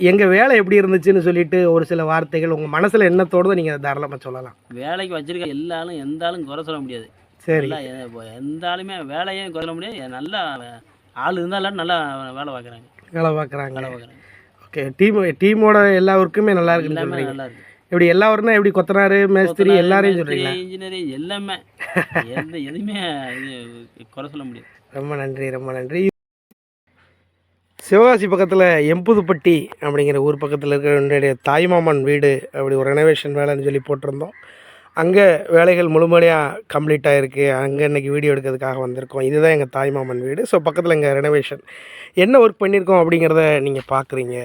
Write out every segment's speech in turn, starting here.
எங்கள் வேலை எப்படி இருந்துச்சுன்னு சொல்லிட்டு ஒரு சில வார்த்தைகள் உங்கள் மனசில் என்ன தோணுதோ நீங்கள் தாராளமாக சொல்லலாம். வேலைக்கு வச்சுருக்க எல்லாரும் எந்த ஆளும் குறை சொல்ல முடியாது. சரி. எந்த ஆளுமே வேலையும் குறை சொல்ல முடியாது. நல்லா ஆள் இருந்தாலும் நல்லா வேலை பார்க்குறாங்க. வேலை பார்க்குறாங்க. ஓகே. டீமோட எல்லா ஒர்க்குமே நல்லா இருக்குன்னு சொல்கிறீங்க. நல்லா இருக்குது. எப்படி எல்லா ஒர்க்குனா எப்படி கொத்தனார் மேஸ்திரி எல்லாரையும் சொல்கிறீங்களா? இன்ஜினியரிங் எல்லாமே எதுவுமே குறை சொல்ல முடியாது. ரொம்ப நன்றி, ரொம்ப நன்றி. சிவகாசி பக்கத்தில் எம்புதுப்பட்டி அப்படிங்கிற ஊர் பக்கத்தில் இருக்கிற என்னுடைய தாய்மாமன் வீடு அப்படி ஒரு ரெனோவேஷன் வேலைன்னு சொல்லி போட்டிருந்தோம். அங்கே வேலைகள் முழுமையாக கம்ப்ளீட் ஆகிருக்கு. அங்கே இன்றைக்கி வீடியோ எடுக்கிறதுக்காக வந்திருக்கோம். இதுதான் எங்கள் தாய்மாமன் வீடு. ஸோ பக்கத்தில் எங்கள் ரெனோவேஷன் என்ன ஒர்க் பண்ணியிருக்கோம் அப்படிங்கிறத நீங்கள் பார்க்குறீங்க.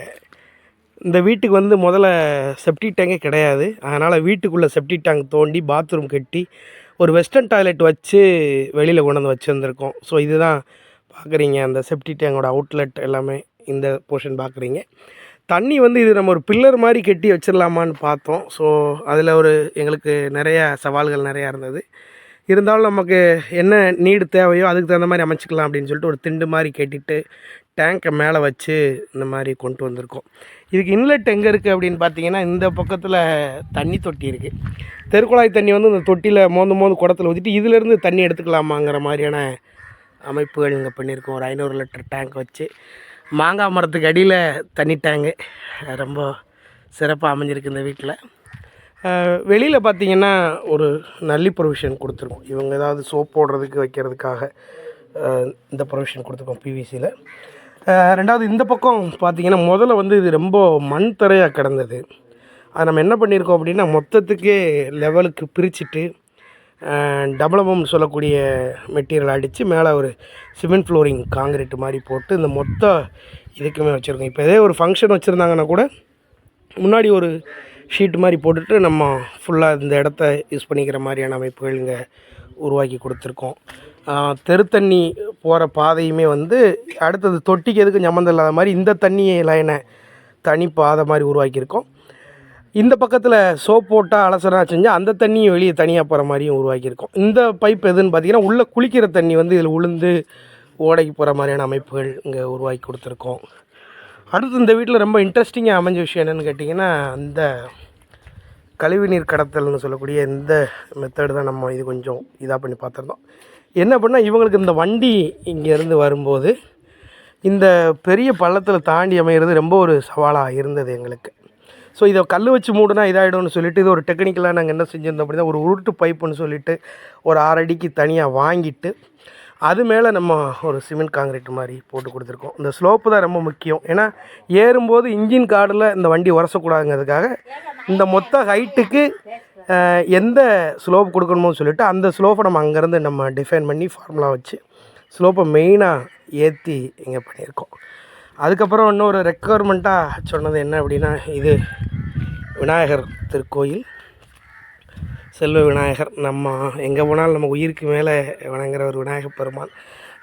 இந்த வீட்டுக்கு வந்து முதல்ல செப்டி டேங்கே கிடையாது. அதனால் வீட்டுக்குள்ளே செப்டி டேங்க் தோண்டி பாத்ரூம் கட்டி ஒரு வெஸ்டர்ன் டாய்லெட் வச்சு வெளியில் கொண்டு வந்து வச்சுருந்துருக்கோம். ஸோ இதுதான் பார்க்குறீங்க. அந்த செப்டி டேங்கோட அவுட்லெட் எல்லாமே இந்த போர்ஷன் பார்க்குறீங்க. தண்ணி வந்து இது நம்ம ஒரு பில்லர் மாதிரி கட்டி வச்சிடலாமான்னு பார்த்தோம். ஸோ அதில் எங்களுக்கு நிறையா சவால்கள் நிறையா இருந்தது. இருந்தாலும் நமக்கு என்ன நீடு தேவையோ அதுக்கு தகுந்த மாதிரி அமைச்சிக்கலாம் அப்படின்னு சொல்லிட்டு ஒரு திண்டு மாதிரி கட்டிட்டு டேங்கை மேலே வச்சு இந்த மாதிரி கொண்டு வந்திருக்கோம். இதுக்கு இன்லெட் எங்கே இருக்குது அப்படின்னு பார்த்தீங்கன்னா, இந்த பக்கத்தில் தண்ணி தொட்டி இருக்குது. தெருக்குழாய் தண்ணி வந்து இந்த தொட்டியில் மோந்து குடத்தில் ஊற்றிட்டு இதிலேருந்து தண்ணி எடுத்துக்கலாமாங்கிற மாதிரியான அமைப்புகள் இங்கே பண்ணியிருக்கோம். ஒரு 500 லிட்டர் டேங்க் வச்சு மாங்காய் மரத்துக்கு அடியில் தண்ணி டேங்கு ரொம்ப சிறப்பாக அமைஞ்சிருக்கு இந்த வீட்டில். வெளியில் பார்த்திங்கன்னா ஒரு நல்லி ப்ரொவிஷன் கொடுத்துருக்கோம். இவங்க ஏதாவது சோப் போடுறதுக்கு வைக்கிறதுக்காக இந்த ப்ரொவிஷன் கொடுத்துருக்கோம் பிவிசியில். ரெண்டாவது இந்த பக்கம் பார்த்திங்கன்னா முதல்ல வந்து இது ரொம்ப மண் தரையாக கிடந்தது. அது நம்ம என்ன பண்ணியிருக்கோம் அப்படின்னா மொத்தத்துக்கே லெவலுக்கு பிரிச்சுட்டு டபுளபம் சொல்லக்கூடிய மெட்டீரியல் அடித்து மேலே ஒரு சிமெண்ட் ஃப்ளோரிங் காங்கிரீட் மாதிரி போட்டு இந்த மொத்த இதுக்குமே வச்சுருக்கோம். இப்போ இதே ஒரு ஃபங்க்ஷன் வச்சுருந்தாங்கன்னா கூட முன்னாடி ஒரு ஷீட் மாதிரி போட்டுட்டு நம்ம ஃபுல்லாக இந்த இடத்த யூஸ் பண்ணிக்கிற மாதிரியான அமைப்புகள் இங்கே உருவாக்கி கொடுத்துருக்கோம். தெருத்தண்ணி போகிற பாதையுமே வந்து அடுத்தது தொட்டிக்கு எதுக்கும் சம்மந்தம் இல்லாத மாதிரி இந்த தண்ணி லைனை தனி பாதை மாதிரி உருவாக்கியிருக்கோம். இந்த பக்கத்தில் சோப் போட்டால் அலசனா செஞ்சால் அந்த தண்ணியும் வெளியே தனியாக போகிற மாதிரியும் உருவாக்கியிருக்கோம். இந்த பைப் எதுன்னு பார்த்திங்கன்னா உள்ளே குளிக்கிற தண்ணி வந்து இதில் உளுந்து ஓடைக்கு போகிற மாதிரியான அமைப்புகள் இங்கே உருவாக்கி கொடுத்துருக்கோம். அடுத்து இந்த வீட்டில் ரொம்ப இன்ட்ரெஸ்டிங்காக அமைஞ்ச விஷயம் என்னென்னு கேட்டிங்கன்னா, அந்த கழிவுநீர் கடத்தல்னு சொல்லக்கூடிய இந்த மெத்தடு தான் நம்ம இது கொஞ்சம் இதாக பண்ணி பார்த்துருந்தோம். என்ன பண்ணால் இவங்களுக்கு இந்த வண்டி இங்கேருந்து வரும்போது இந்த பெரிய பள்ளத்தில் தாண்டி அமைகிறது ரொம்ப ஒரு சவாலாக இருந்தது எங்களுக்கு. ஸோ இதை கல் வச்சு மூடுனா இதாகிடும்னு சொல்லிவிட்டு இது ஒரு டெக்னிக்கலாக நாங்கள் என்ன செஞ்சுருந்தோம் அப்படின்னா ஒரு உருட்டு பைப்புன்னு சொல்லிவிட்டு ஒரு 6 அடிக்கு தனியாக வாங்கிட்டு அது மேலே நம்ம ஒரு சிமெண்ட் காங்கிரீட் மாதிரி போட்டு கொடுத்துருக்கோம். இந்த ஸ்லோப்பு தான் ரொம்ப முக்கியம். ஏன்னா ஏறும்போது இன்ஜின் கார்டில் இந்த வண்டி உரசக்கூடாதுங்கிறதுக்காக இந்த மொத்த ஹைட்டுக்கு எந்த ஸ்லோப் கொடுக்கணுமோன்னு சொல்லிவிட்டு அந்த ஸ்லோப்பை நம்ம அங்கேருந்து நம்ம டிஃபைன் பண்ணி ஃபார்முலா வச்சு ஸ்லோப்பை மெயினாக ஏற்றி இங்கே பண்ணியிருக்கோம். அதுக்கப்புறம் இன்னொரு ரெக்குவயர்மெண்ட்டாக சொன்னது என்ன அப்படின்னா, இது விநாயகர் திருக்கோயில், செல்வ விநாயகர். நம்ம எங்கே போனாலும் நம்ம உயிருக்கு மேலே வணங்குற ஒரு விநாயகர் பெருமான்.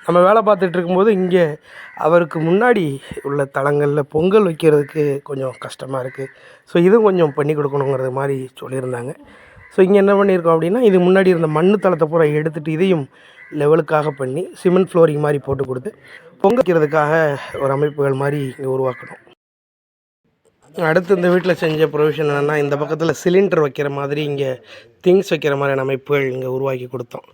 நம்ம வேலை பார்த்துட்டு இருக்கும்போது இங்கே அவருக்கு முன்னாடி உள்ள தலங்களில் பொங்கல் வைக்கிறதுக்கு கொஞ்சம் கஷ்டமாக இருக்குது. ஸோ இதுவும் கொஞ்சம் பண்ணி கொடுக்கணுங்கிறது மாதிரி சொல்லியிருந்தாங்க. ஸோ இங்கே என்ன பண்ணியிருக்கோம் அப்படின்னா, இது முன்னாடி இருந்த மண் தளத்தை பூரா எடுத்துகிட்டு இதையும் லெவலுக்காக பண்ணி சிமெண்ட் ஃப்ளோரிங் மாதிரி போட்டு கொடுத்து பொங்கல் வைக்கிறதுக்காக ஒரு அமைப்புகள் மாதிரி இங்கே உருவாக்கணும். அடுத்து இந்த வீட்டில் செஞ்ச ப்ரொவிஷன் என்னென்னா, இந்த பக்கத்தில் சிலிண்டர் வைக்கிற மாதிரி இங்கே திங்ஸ் வைக்கிற மாதிரியான அமைப்புகள் இங்கே உருவாக்கி கொடுத்தோம்.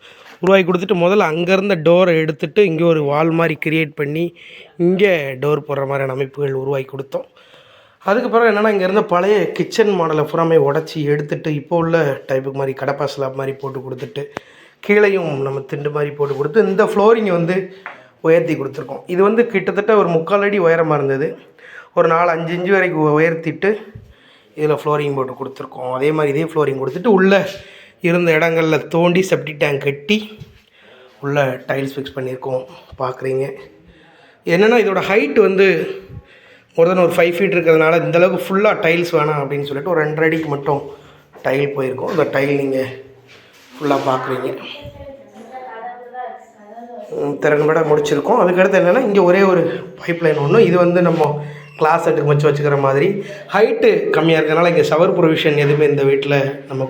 உருவாக்கி கொடுத்துட்டு முதல்ல அங்கேருந்த டோரை எடுத்துகிட்டு இங்கே ஒரு வால் மாதிரி கிரியேட் பண்ணி இங்கே டோர் போடுற மாதிரியான அமைப்புகள் உருவாக்கி கொடுத்தோம். அதுக்கப்புறம் என்னென்னா, இங்கே இருந்த பழைய கிச்சன் மாடலை புறாமே உடச்சி எடுத்துகிட்டு இப்போ உள்ள டைப்புக்கு மாதிரி கடப்பா ஸ்லாப் மாதிரி போட்டு கொடுத்துட்டு கீழேயும் நம்ம திண்டு மாதிரி போட்டு கொடுத்து இந்த ஃப்ளோரிங்கை வந்து உயர்த்தி கொடுத்துருக்கோம். இது வந்து கிட்டத்தட்ட ஒரு 3/4 அடி உயரமாக இருந்தது. ஒரு 4-5 இன்ச்சு வரைக்கும் உயர்த்திட்டு இதில் ஃப்ளோரிங் போட்டு கொடுத்துருக்கோம். அதே மாதிரி இதே ஃப்ளோரிங் கொடுத்துட்டு உள்ளே இருந்த இடங்களில் தோண்டி செப்டி டேங்க் கட்டி உள்ளே டைல்ஸ் ஃபிக்ஸ் பண்ணியிருக்கோம். பார்க்குறீங்க என்னென்னா, இதோட ஹைட்டு வந்து ஒரு 5 ஃபீட் இருக்கிறதுனால இந்தளவுக்கு ஃபுல்லாக டைல்ஸ் வேணாம் அப்படின்னு சொல்லிட்டு ஒரு 2 அடிக்கு மட்டும் டைல் போயிருக்கோம். இந்த டைல் நீங்கள் ஃபுல்லாக பார்க்குறீங்க. திறன்பட முடிச்சிருக்கோம். அதுக்கடுத்து என்னென்னா, இங்கே ஒரே ஒரு பைப் லைன் ஒன்று, இது வந்து நம்ம கிளாஸ் செட்டுக்கு வச்சுக்கிற மாதிரி ஹைட்டு கம்மியாக இருக்கிறதுனால இங்கே ஷவர் ப்ரொவிஷன் எதுவுமே இந்த வீட்டில் நம்ம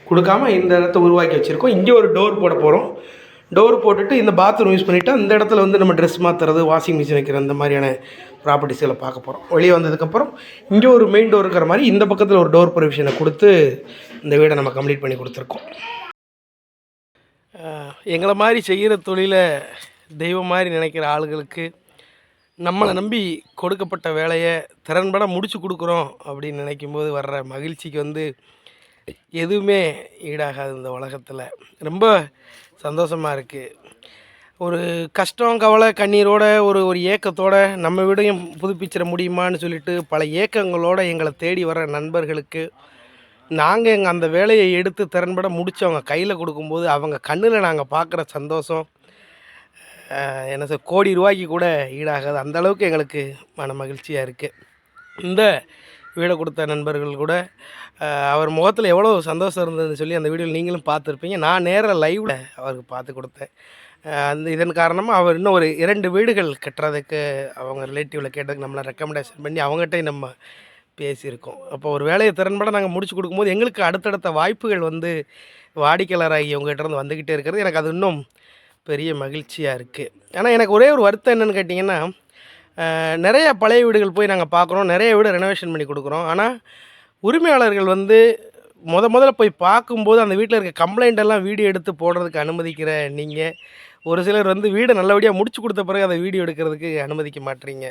கொடுக்காமல் இந்த இடத்த உருவாக்கி வச்சுருக்கோம். இங்கே ஒரு டோர் போட போகிறோம். டோர் போட்டுட்டு இந்த பாத்ரூம் யூஸ் பண்ணிவிட்டு அந்த இடத்துல வந்து நம்ம ட்ரெஸ் மாற்றுறது, வாஷிங் மிஷின் வைக்கிற அந்த மாதிரியான ப்ராப்பர்ட்டிஸ்களை பார்க்க போகிறோம். வெளியே வந்ததுக்கப்புறம் இங்கே ஒரு மெயின் டோர் இருக்கிற மாதிரி இந்த பக்கத்தில் ஒரு டோர் ப்ரொவிஷனை கொடுத்து இந்த வீடை நம்ம கம்ப்ளீட் பண்ணி கொடுத்துருக்கோம். எங்களை மாதிரி செய்கிற தொழிலை தெய்வம் மாதிரி நினைக்கிற ஆளுகளுக்கு நம்மளை நம்பி கொடுக்கப்பட்ட வேலையை திறன்பட முடிச்சு கொடுக்குறோம் அப்படின்னு நினைக்கும்போது வர்ற மகிழ்ச்சிக்கு எதுவுமே ஈடாகாது. இந்த உலகத்தில் ரொம்ப சந்தோஷமாக இருக்குது. ஒரு கஷ்டம், கவலை, கண்ணீரோட ஒரு ஏக்கத்தோட நம்ம வீடையும் புதுப்பிச்சிட முடியுமான்னு சொல்லிட்டு பல ஏக்கங்களோட எங்களை தேடி வர நண்பர்களுக்கு நாங்கள் அந்த வேலையை எடுத்து திறன்பட முடித்து அவங்க கையில் கொடுக்கும்போது அவங்க கண்ணில் நாங்கள் பார்க்குற சந்தோஷம் என்ன சார் கோடி ரூபாய்க்கு கூட ஈடாகாது. அந்தளவுக்கு எங்களுக்கு மன மகிழ்ச்சியாக இருக்குது. இந்த வீடை கொடுத்த நண்பர்கள் கூட அவர் முகத்தில் எவ்வளோ சந்தோஷம் இருந்ததுன்னு சொல்லி அந்த வீடியோவில் நீங்களும் பார்த்துருப்பீங்க. நான் நேரில் லைவில் அவருக்கு பார்த்து கொடுத்தேன். இதன் காரணமாக அவர் இன்னும் ஒரு 2 வீடுகள் கட்டுறதுக்கு அவங்க ரிலேட்டிவில் கேட்டதுக்கு நம்மளை ரெக்கமெண்டேஷன் பண்ணி அவங்ககிட்ட நம்ம பேசியிருக்கோம். அப்போ ஒரு வேலையை திறன்பட நாங்கள் முடிச்சு கொடுக்கும்போது எங்களுக்கு அடுத்தடுத்த வாய்ப்புகள் வாடிக்கையாளராகி அவங்ககிட்ட இருந்து வந்துக்கிட்டே இருக்கிறது எனக்கு அது இன்னும் பெரிய மகிழ்ச்சியாக இருக்குது. ஆனால் எனக்கு ஒரே ஒரு வருத்தம் என்னென்னு கேட்டிங்கன்னா, நிறைய பழைய வீடுகள் போய் நாங்கள் பார்க்குறோம், நிறைய வீடு ரெனோவேஷன் பண்ணி கொடுக்குறோம். ஆனால் உரிமையாளர்கள் முதல்ல போய் பார்க்கும்போது அந்த வீட்டில் இருக்க கம்ப்ளைண்ட் எல்லாம் வீடியோ எடுத்து போடுறதுக்கு அனுமதிக்கிற நீங்கள், ஒரு சிலர் வீடை நல்லபடியாக முடிச்சு கொடுத்த பிறகு அதை வீடியோ எடுக்கிறதுக்கு அனுமதிக்க மாட்டீங்க.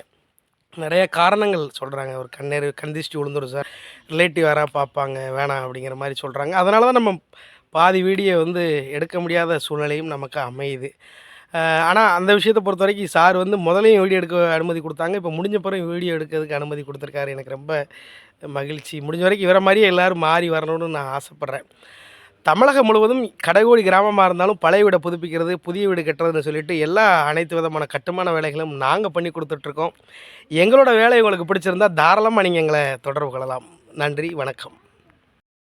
நிறைய காரணங்கள் சொல்கிறாங்க. ஒரு கண் திருஷ்டி விழுந்துடும் சார், ரிலேட்டிவ் யாராக பார்ப்பாங்க, வேணாம் அப்படிங்கிற மாதிரி சொல்கிறாங்க. அதனால தான் நம்ம பாதி வீடியோ எடுக்க முடியாத சூழ்நிலையும் நமக்கு அமையுது. ஆனால் அந்த விஷயத்தை பொறுத்த வரைக்கும் சார் முதலையும் வீடியோ எடுக்க அனுமதி கொடுத்தாங்க. இப்போ முடிஞ்ச பிறகு வீடியோ எடுக்கிறதுக்கு அனுமதி கொடுத்துருக்காரு. எனக்கு ரொம்ப மகிழ்ச்சி. முடிஞ்ச வரைக்கும் இவரை மாதிரியே எல்லோரும் மாறி வரணும்னு நான் ஆசைப்பட்றேன். தமிழகம் முழுவதும் கடைகோடி கிராமமாக இருந்தாலும் பழைய வீடை புதுப்பிக்கிறது, புதிய வீடு கட்டுறதுன்னு சொல்லிட்டு அனைத்து விதமான கட்டுமான வேலைகளும் நாங்கள் பண்ணி கொடுத்துட்ருக்கோம். எங்களோட வேலை உங்களுக்கு பிடிச்சிருந்தால் தாராளமாக நீங்கள் எங்களை தொடர்பு கொள்ளலாம். நன்றி, வணக்கம்.